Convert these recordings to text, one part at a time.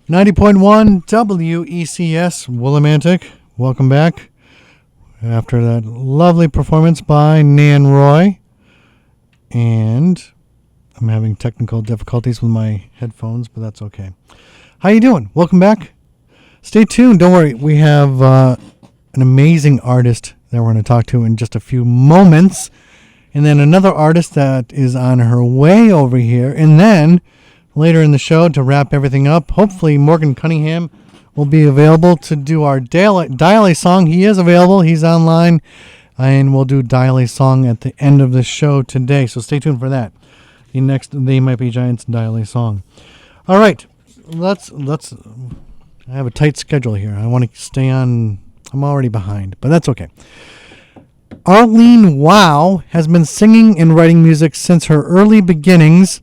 90.1 WECS Willimantic. Welcome back after that lovely performance by Nan Roy. And I'm having technical difficulties with my headphones, but that's okay. How you doing? Welcome back. Stay tuned. Don't worry. We have an amazing artist that we're going to talk to in just a few moments. And then another artist that is on her way over here. And then later in the show, to wrap everything up, hopefully Morgan Cunningham will be available to do our Dial song. He is available. He's online. And we'll do Dial song at the end of the show today. So stay tuned for that. The next They Might Be Giants Dial song. All right. Let's. I have a tight schedule here. I want to stay on. I'm already behind, but that's okay. ArleneWow has been singing and writing music since her early beginnings.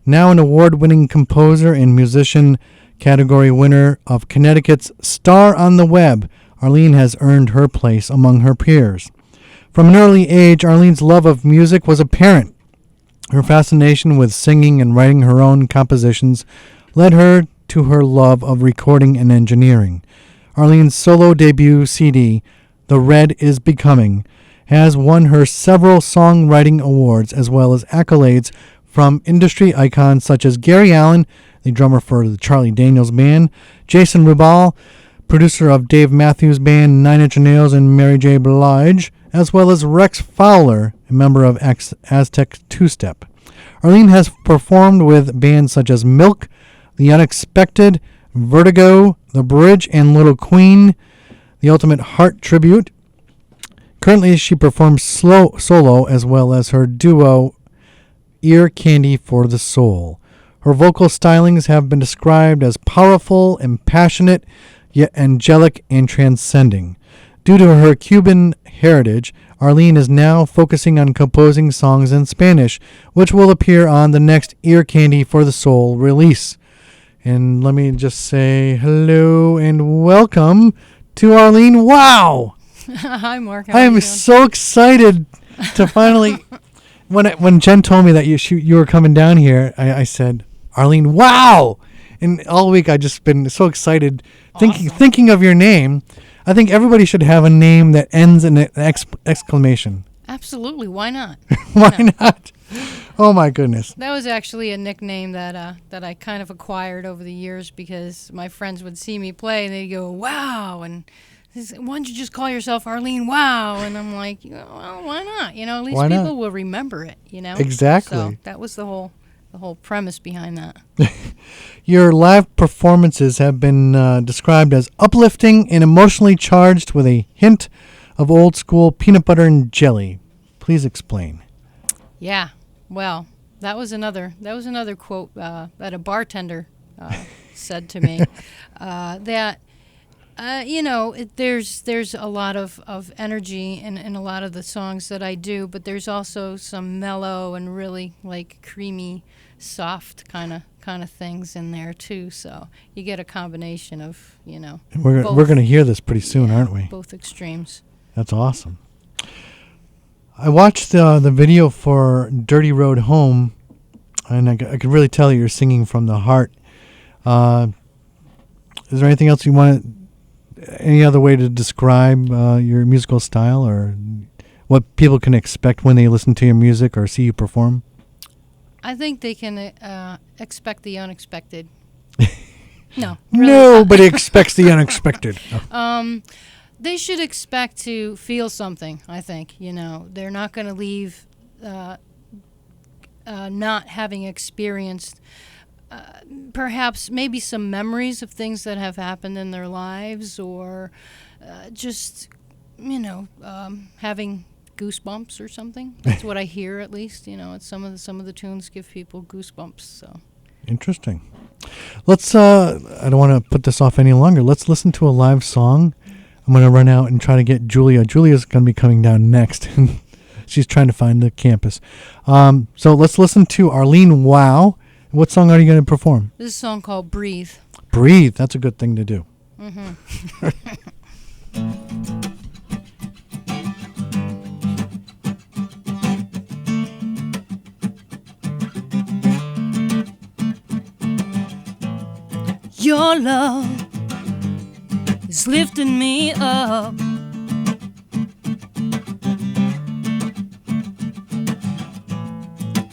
Now an award-winning composer and musician, category winner of Connecticut's Star on the Web, Arlene has earned her place among her peers. From an early age, Arlene's love of music was apparent. Her fascination with singing and writing her own compositions led her to her love of recording and engineering. Arlene's solo debut CD, The Red Is Becoming, has won her several songwriting awards as well as accolades from industry icons such as Gary Allan, the drummer for the Charlie Daniels Band, Jason Rubal, producer of Dave Matthews Band, Nine Inch Nails, and Mary J. Blige, as well as Rex Fowler, a member of Aztec Two Step. Arlene has performed with bands such as Milk, The Unexpected, Vertigo, The Bridge, and Little Queen, The Ultimate Heart Tribute. Currently, she performs solo as well as her duo, Ear Candy for the Soul. Her vocal stylings have been described as powerful and passionate, yet angelic and transcending. Due to her Cuban heritage, Arlene is now focusing on composing songs in Spanish, which will appear on the next Ear Candy for the Soul release. And let me just say hello and welcome to ArleneWow. Hi, Mark. I am so excited to finally. When Jen told me that you were coming down here, I said, ArleneWow! And all week I just been so excited thinking of your name. I think everybody should have a name that ends in an exclamation. Absolutely. Why not? Why not? Oh, my goodness. That was actually a nickname that I kind of acquired over the years because my friends would see me play and they'd go, wow, and they say, why don't you just call yourself ArleneWow? And I'm like, well, why not? At least people will remember it, Exactly. So that was the whole premise behind that. Your live performances have been described as uplifting and emotionally charged with a hint of old school peanut butter and jelly. Please explain. Yeah. Well, that was another quote that a bartender said to me. That there's a lot of energy in a lot of the songs that I do, but there's also some mellow and really like creamy, soft kind of things in there too. So you get a combination of We're going to hear this pretty soon, aren't we? Both extremes. That's awesome. I watched the video for Dirty Road Home, and I could really tell you're singing from the heart. Is there anything else you want? Any other way to describe your musical style, or what people can expect when they listen to your music or see you perform? I think they can expect the unexpected. No. Really. Nobody expects the unexpected. They should expect to feel something, I think. They're not going to leave not having experienced perhaps maybe some memories of things that have happened in their lives, or just, having goosebumps or something. That's what I hear, at least. Some of the tunes give people goosebumps. So interesting. Let's. I don't want to put this off any longer. Let's listen to a live song. I'm going to run out and try to get Julia. Julia's going to be coming down next. She's trying to find the campus. So let's listen to ArleneWow. What song are you going to perform? This is a song called Breathe. Breathe. That's a good thing to do. Mm-hmm. Your love is lifting me up.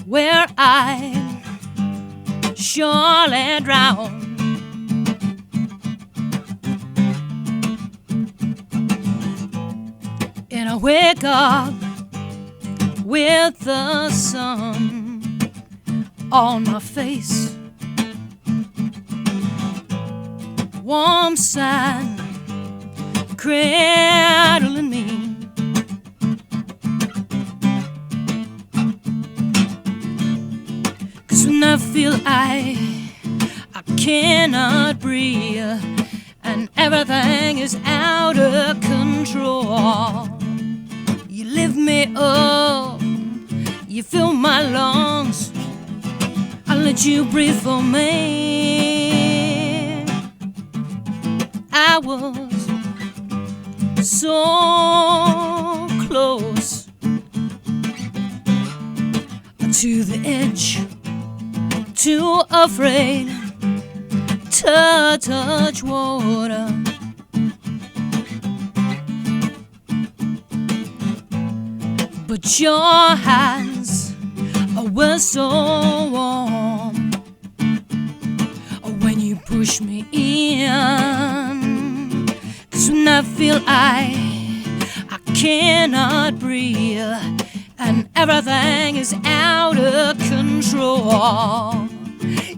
Where I surely drown. And I wake up with the sun on my face. Warm sun cradling me. Cause when I feel I cannot breathe and everything is out of control, you lift me up, you fill my lungs, I let you breathe for me. I was so close to the edge, too afraid to touch water. But your hands were so warm when you push me in. Cause when I feel I cannot breathe and everything is out of control,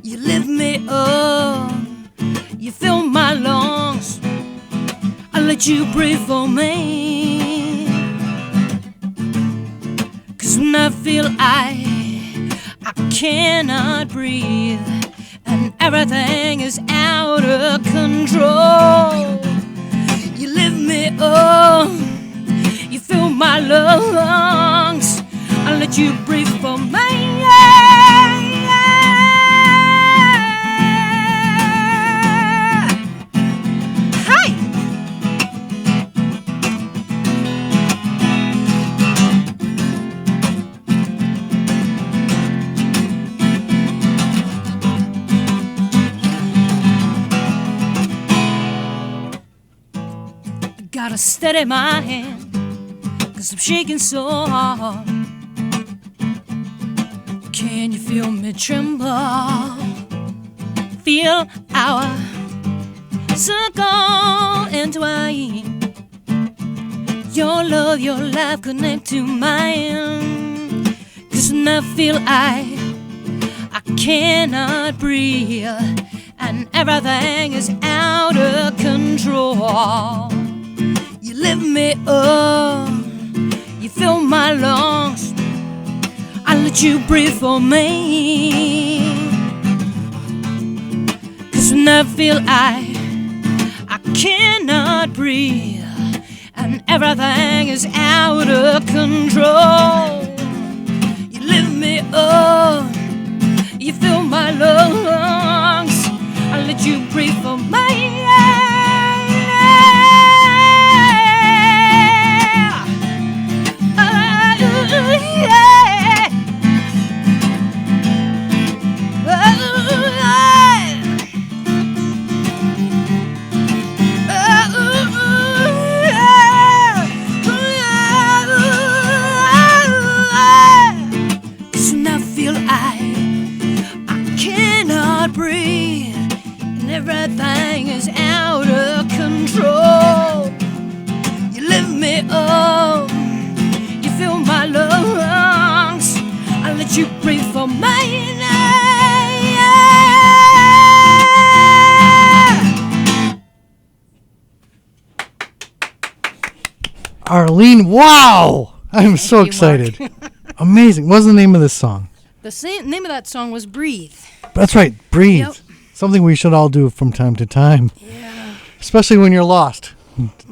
you lift me up, you fill my lungs, I let you breathe for me. Cause when I feel I cannot breathe and everything is out of control, you lift me up, you fill my lungs, I let you breathe for me. Hey! Gotta steady my hand, cause I'm shaking so hard. Can you feel me tremble? Feel our circle entwine. Your love, your life connect to mine. Cause when I feel I cannot breathe and everything is out of control, you lift me up, you fill my lungs, I let you breathe for me. Cause when I feel I cannot breathe and everything is out of control, you lift me up, you fill my lungs, I let you breathe for me. Everything is out of control, you lift me up, you fill my lungs, I let you breathe for me. ArleneWow! I'm so you, excited. Amazing. What's the name of this song? The name of that song was Breathe. That's right, Breathe. Yep. Something we should all do from time to time. Yeah. Especially when you're lost.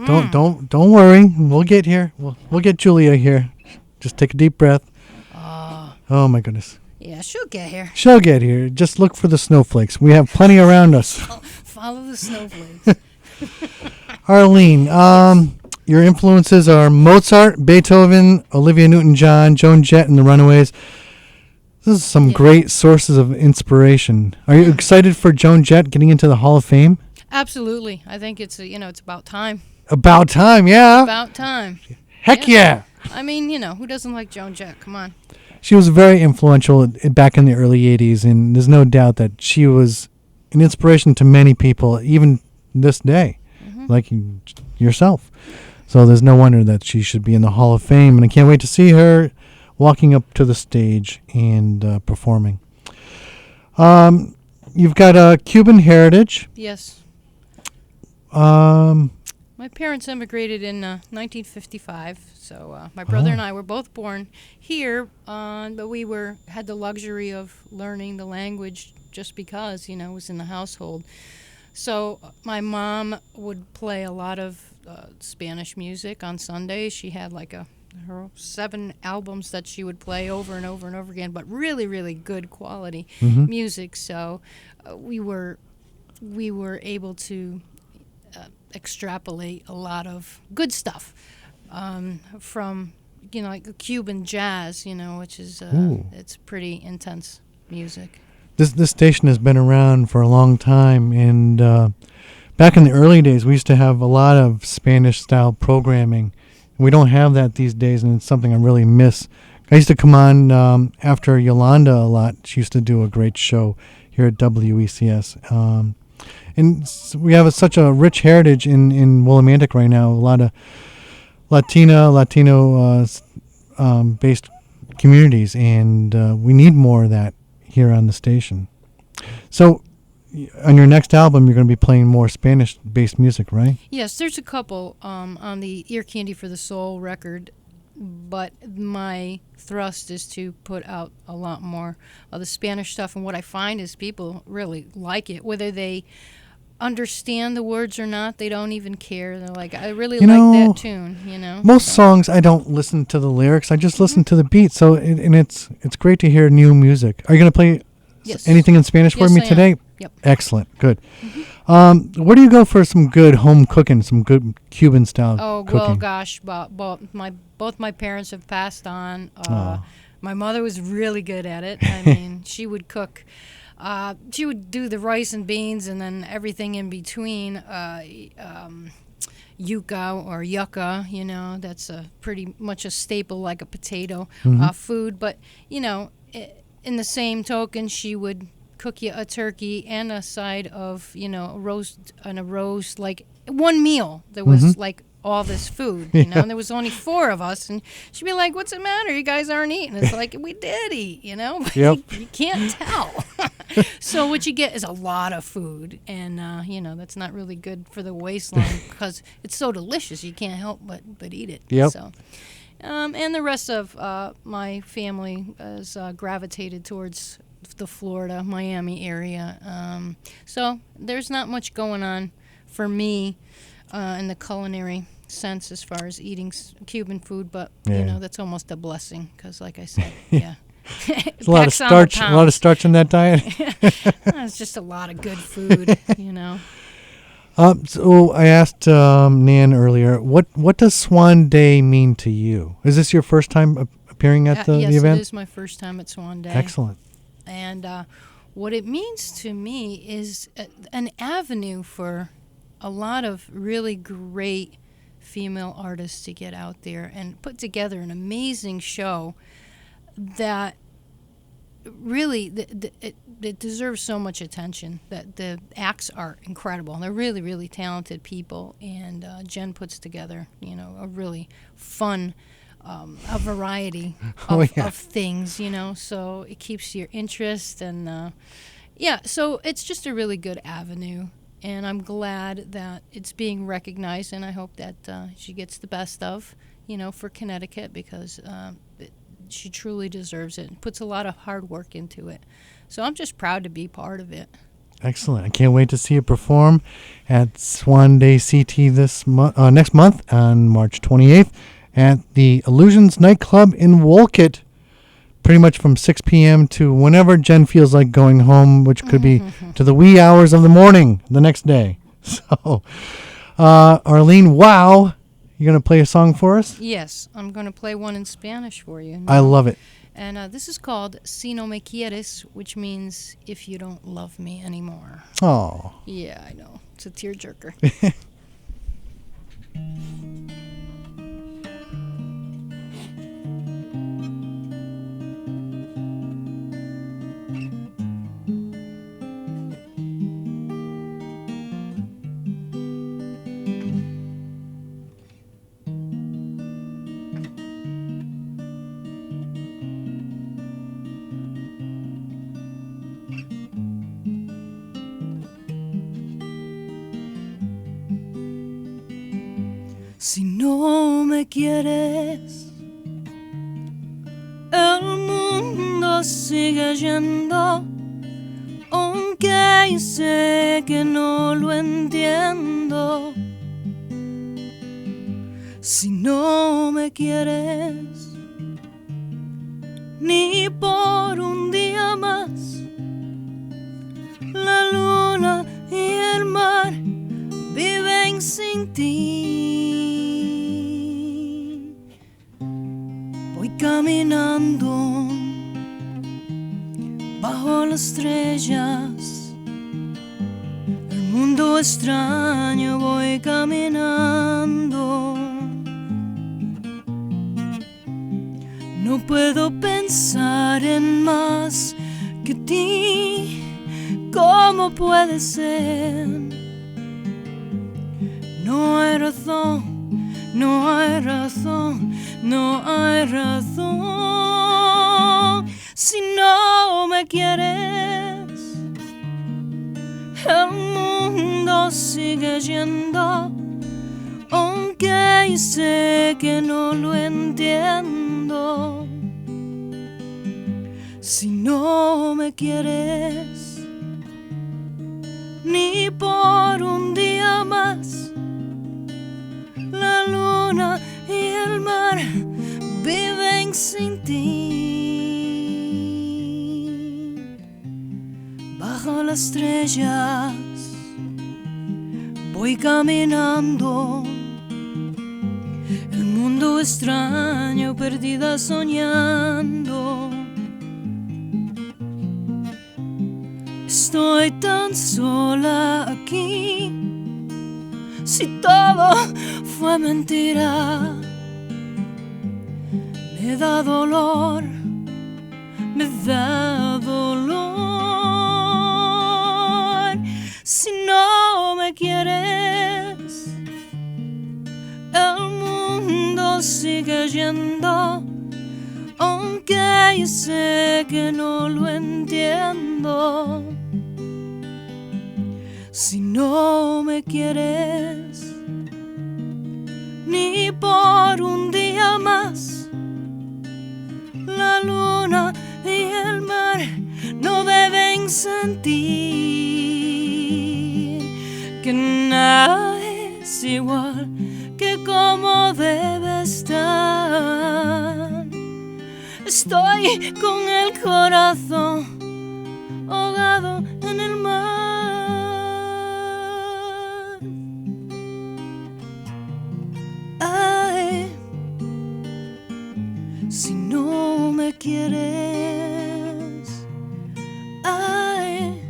Don't worry. We'll get here. We'll get Julia here. Just take a deep breath. Oh my goodness. Yeah, she'll get here. She'll get here. Just look for the snowflakes. We have plenty around us. Follow the snowflakes. Arlene, your influences are Mozart, Beethoven, Olivia Newton-John, Joan Jett and the Runaways. This is some Yeah. great sources of inspiration. Are you excited for Joan Jett getting into the Hall of Fame? Absolutely. I think it's it's about time. About time, yeah. About time. Heck yeah. I mean, who doesn't like Joan Jett? Come on. She was very influential back in the early 80s, and there's no doubt that she was an inspiration to many people, even this day, like yourself. So there's no wonder that she should be in the Hall of Fame, and I can't wait to see her walking up to the stage and performing. You've got a Cuban heritage. Yes. Um, My parents immigrated in 1955, so my brother and I were both born here, but we had the luxury of learning the language just because, it was in the household. So my mom would play a lot of Spanish music on Sundays. She had her 7 albums that she would play over and over and over again, but really, really good quality music. So we were able to extrapolate a lot of good stuff from like Cuban jazz, which is it's pretty intense music. This station has been around for a long time, and back in the early days, we used to have a lot of Spanish-style programming. We don't have that these days, and it's something I really miss. I used to come on after Yolanda a lot. She used to do a great show here at WECS. And we have such a rich heritage in Willimantic right now. A lot of Latino-based communities, and we need more of that here on the station. So on your next album, you're going to be playing more Spanish-based music, right? Yes, there's a couple on the Ear Candy for the Soul record, but my thrust is to put out a lot more of the Spanish stuff, and what I find is people really like it, whether they understand the words or not. They don't even care. They're like, I really like that tune, Most songs, I don't listen to the lyrics. I just listen to the beat. So, and it's great to hear new music. Are you going to play anything in Spanish for me today? Yep. Excellent. Good. Where do you go for some good home cooking, some good Cuban style cooking? Well, gosh, both my parents have passed on. My mother was really good at it. I mean, she would cook. She would do the rice and beans and then everything in between. Yuca or yucca, that's pretty much a staple, like a potato food. But, in the same token, she would cook you a turkey and a side of, a roast, like one meal. There was like all this food, and there was only 4 of us, and she'd be like, "What's the matter? You guys aren't eating." It's like, we did eat, but Yep. you can't tell. So what you get is a lot of food, and that's not really good for the waistline because it's so delicious. You can't help but eat it. Yep. So, and the rest of my family has gravitated towards the Florida, Miami area. So there's not much going on for me in the culinary sense as far as eating Cuban food, but that's almost a blessing because, like I said, There's a lot of starch in that diet. It's just a lot of good food, So I asked Nan earlier, what does Swan Day mean to you? Is this your first time appearing at the event? Yes, it is my first time at Swan Day. Excellent. And what it means to me is an avenue for a lot of really great female artists to get out there and put together an amazing show that really it deserves so much attention. That the acts are incredible. They're really, really talented people, and Jen puts together, a really fun a variety of things, so it keeps your interest, and so it's just a really good avenue. And I'm glad that it's being recognized, and I hope that she gets the best of, for Connecticut, because she truly deserves it and puts a lot of hard work into it. So I'm just proud to be part of it. Excellent. I can't wait to see you perform at Swan Day CT next month on March 28th at the Illusions Nightclub in Wolcott, pretty much from 6 p.m. to whenever Jen feels like going home, which could be to the wee hours of the morning the next day. So, ArleneWow, you going to play a song for us? Yes, I'm going to play one in Spanish for you. I love it. And this is called Si No Me Quieres, which means if you don't love me anymore. Oh. Yeah, I know. It's a tearjerker. Si no me quieres, el mundo sigue yendo, aunque yo sé que no lo entiendo. Si no me quieres, ni por un día más, la luna y el mar viven sin ti. Voy caminando bajo las estrellas, el mundo extraño voy caminando. No puedo pensar en más que ti, ¿cómo puede ser? No hay razón, no hay razón, no hay razón. Si no me quieres, el mundo sigue yendo, aunque yo sé que no lo entiendo. Si no me quieres, ni por un día más, la luna y el mar viven sin ti. Bajo las estrellas voy caminando, el mundo extraño perdida soñando. Estoy tan sola aquí, si todo fue mentira. Me da dolor, me da dolor. Si no me quieres, el mundo sigue yendo, aunque yo sé que no lo entiendo. Si no me quieres, ni por un día más, la luna y el mar no deben sentir que nada es igual que como debe estar. Estoy con el corazón ahogado en el mar. Ay, si no me quieres, ay,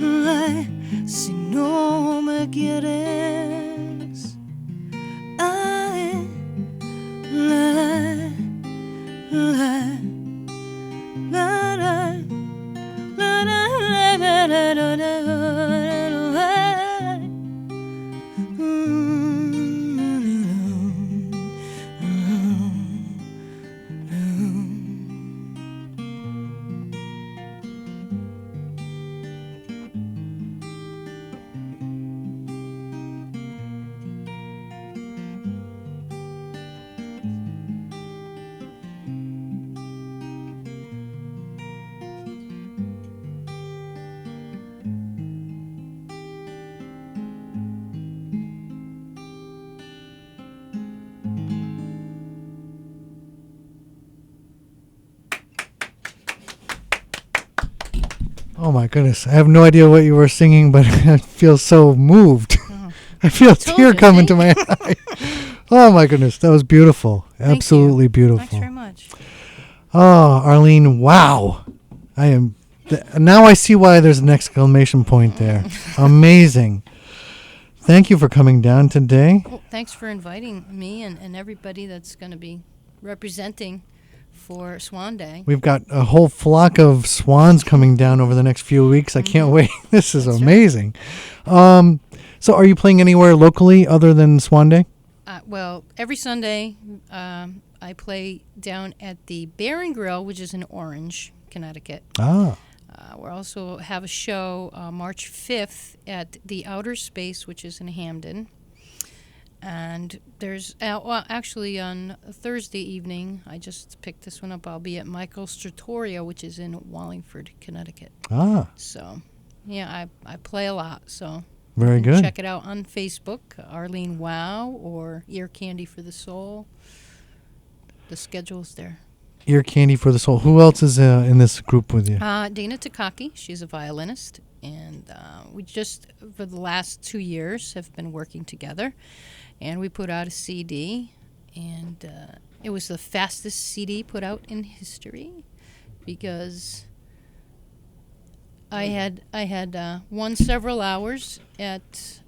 ay, si no me quieres, ay, ay, ay, ay, Oh my goodness. I have no idea what you were singing, but I feel so moved. Oh. I feel a Told tear you, coming see? to my eye. Oh my goodness. That was beautiful. Thank Absolutely you. beautiful. Thanks very much. Oh, Arlene, wow. I am. Now I see why there's an exclamation point there. Amazing. Thank you for coming down today. Well, thanks for inviting me and everybody that's going to be representing for Swan Day. We've got a whole flock of swans coming down over the next few weeks. I can't wait. This is amazing. Right. So are you playing anywhere locally other than Swan Day? Well, every Sunday I play down at the Bear and Grill, which is in Orange, Connecticut. We also have a show March 5th at the Outer Space, which is in Hamden. And there's, actually on Thursday evening, I just picked this one up, I'll be at Michael's Trattoria, which is in Wallingford, Connecticut. So, yeah, I play a lot, so very good. Check it out on Facebook, ArleneWow or Ear Candy for the Soul. The schedule's there. Ear Candy for the Soul. Who else is in this group with you? Dana Takaki. She's a violinist. And we just, for the last 2 years, have been working together. And we put out a CD. And it was the fastest CD put out in history because I had won several hours at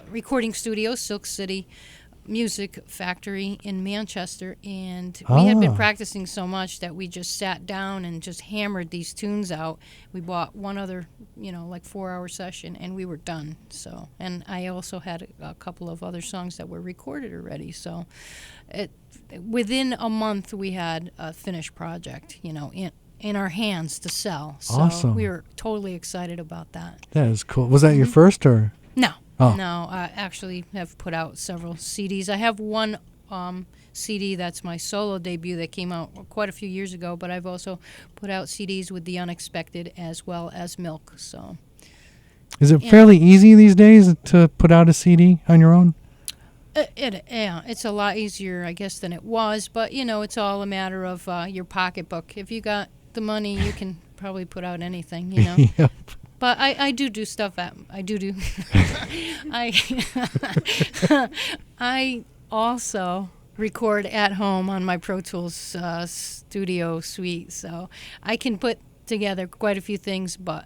recording studio, Silk City Music Factory in Manchester, and we had been practicing so much that we just sat down and just hammered these tunes out. We bought one other, 4-hour session, and we were done. So, and I also had a couple of other songs that were recorded already. So, within a month, we had a finished project, in our hands to sell. So awesome. We were totally excited about that. That is cool. Was that your first or? No. Oh. No, I actually have put out several CDs. I have one CD that's my solo debut that came out quite a few years ago, but I've also put out CDs with The Unexpected as well as Milk. So, is it fairly easy these days to put out a CD on your own? Yeah, it's a lot easier, I guess, than it was. But, it's all a matter of your pocketbook. If you got the money, you can probably put out anything, Yep. But I do stuff I I also record at home on my Pro Tools studio suite, so I can put together quite a few things, but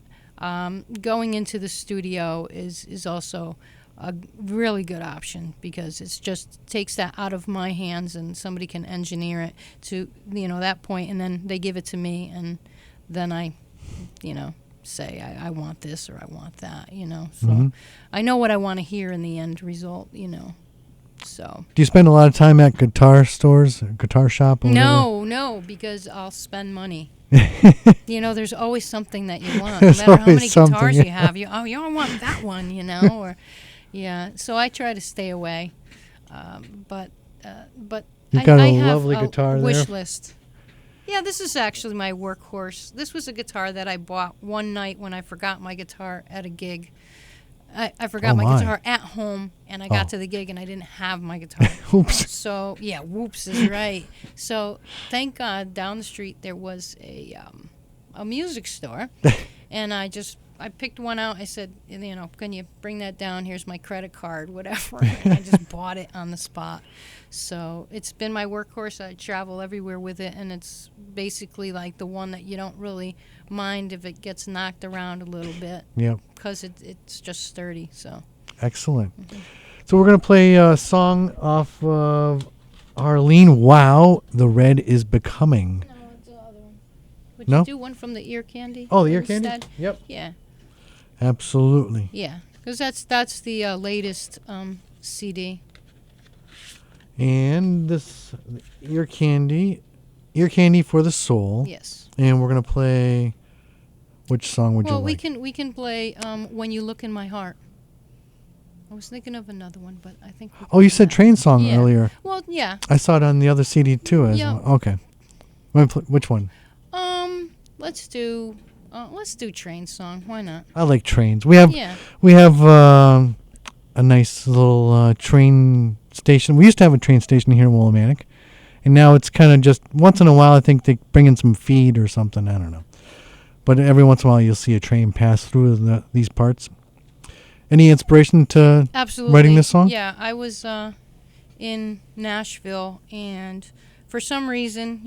going into the studio is also a really good option because it just takes that out of my hands and somebody can engineer it to that point, and then they give it to me, and then I say I want this or I want that, so I know what I want to hear in the end result, so. Do you spend a lot of time at guitar stores, guitar shop? Or no, because I'll spend money. There's always something that you want, no matter how many guitars you have. You want that one, or yeah. So I try to stay away, but you've got I a have lovely a guitar wish there. list. Yeah, this is actually my workhorse. This was a guitar that I bought one night when I forgot my guitar at a gig. I forgot my guitar at home, and I got to the gig, and I didn't have my guitar. Oops. So, yeah, whoops is right. So, thank God, down the street there was a music store, and I picked one out. I said, can you bring that down? Here's my credit card, whatever. And I just bought it on the spot. So it's been my workhorse. I travel everywhere with it, and it's basically like the one that you don't really mind if it gets knocked around a little bit. Yeah. Because it's just sturdy. So. Excellent. So we're going to play a song off of ArleneWow, The Red is Becoming. No, it's the other one. Would you do one from the Ear Candy? Oh, the Ear Candy? Yep. Yeah. Absolutely. Yeah, because that's the latest CD. And this Ear Candy for the Soul. Yes. And we're gonna play. Which song would you like? Well, we can play When You Look in My Heart. I was thinking of another one, but I think. Oh, you said Train Song earlier. Well, yeah. I saw it on the other CD too. Well. Okay. Which one? Let's do Train Song. Why not? I like trains. We have a nice little train station. We used to have a train station here in Willimantic, and now it's kind of just once in a while. I think they bring in some feed or something. I don't know, but every once in a while you'll see a train pass through these parts. Any inspiration to Absolutely. writing this song? Yeah, I was in Nashville, and for some reason,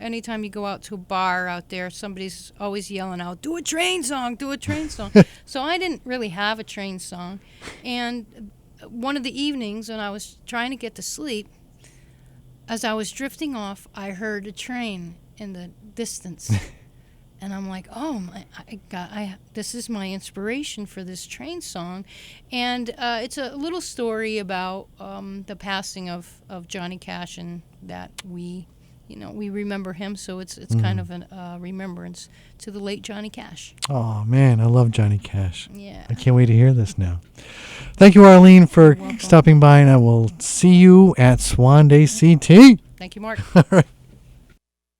anytime you go out to a bar out there, somebody's always yelling out, "Do a train song, do a train song." So I didn't really have a train song. And one of the evenings when I was trying to get to sleep, as I was drifting off, I heard a train in the distance. And I'm like, oh, this is my inspiration for this train song. And it's a little story about the passing of Johnny Cash, and that we remember him. So it's kind of a remembrance to the late Johnny Cash. Oh, man, I love Johnny Cash. Yeah. I can't wait to hear this now. Thank you, Arlene, for stopping by, and I will see you at Swan Day CT. Thank you, Mark. All right.